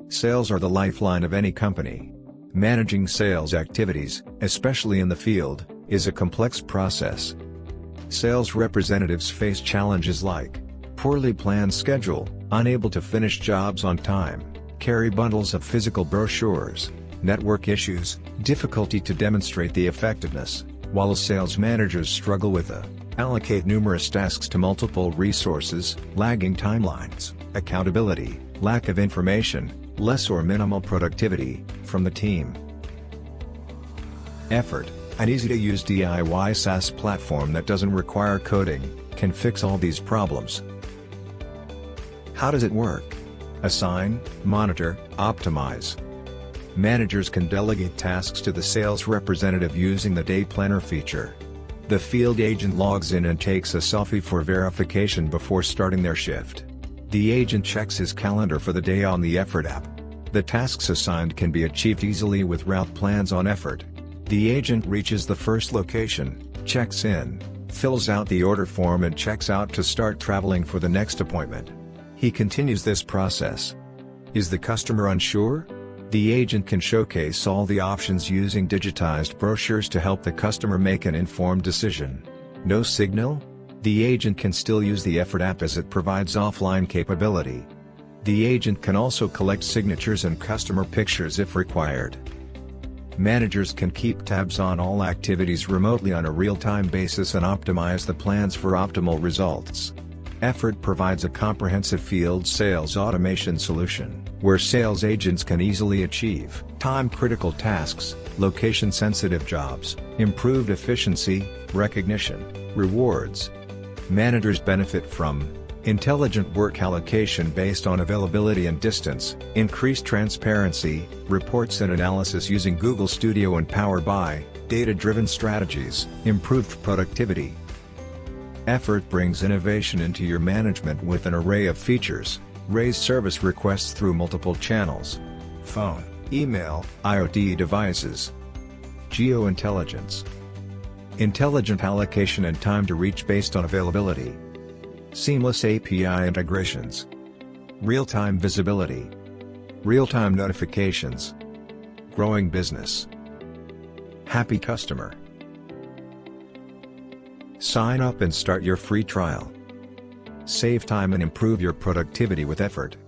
Sales are the lifeline of any company. Managing sales activities, especially in the field, is a complex process. Sales representatives face challenges like poorly planned schedule, unable to finish jobs on time, carry bundles of physical brochures, network issues, difficulty to demonstrate the effectiveness, while sales managers struggle with allocate numerous tasks to multiple resources, lagging timelines, accountability, lack of information, less or minimal productivity from the team. Effort, an easy-to-use DIY SaaS platform that doesn't require coding, can fix all these problems. How does it work? Assign, monitor, optimize. Managers can delegate tasks to the sales representative using the Day Planner feature. The field agent logs in and takes a selfie for verification before starting their shift. The agent checks his calendar for the day on the Effort app. The tasks assigned can be achieved easily with route plans on Effort. The agent reaches the first location, checks in, fills out the order form and checks out to start traveling for the next appointment. He continues this process. Is the customer unsure? The agent can showcase all the options using digitized brochures to help the customer make an informed decision. No signal? The agent can still use the Effort app as it provides offline capability. The agent can also collect signatures and customer pictures if required. Managers can keep tabs on all activities remotely on a real-time basis and optimize the plans for optimal results. Effort provides a comprehensive field sales automation solution, where sales agents can easily achieve time-critical tasks, location-sensitive jobs, improved efficiency, recognition, rewards. Managers benefit from intelligent work allocation based on availability and distance, increased transparency, reports and analysis using Google Studio and Power BI, data-driven strategies, improved productivity. Effort brings innovation into your management with an array of features. Raise service requests through multiple channels: phone, email, IoT devices. Geointelligence. Intelligent allocation and time to reach based on availability. Seamless API integrations. Real-time visibility. Real-time notifications. Growing business. Happy customer. Sign up and start your free trial. Save time and improve your productivity with Effort.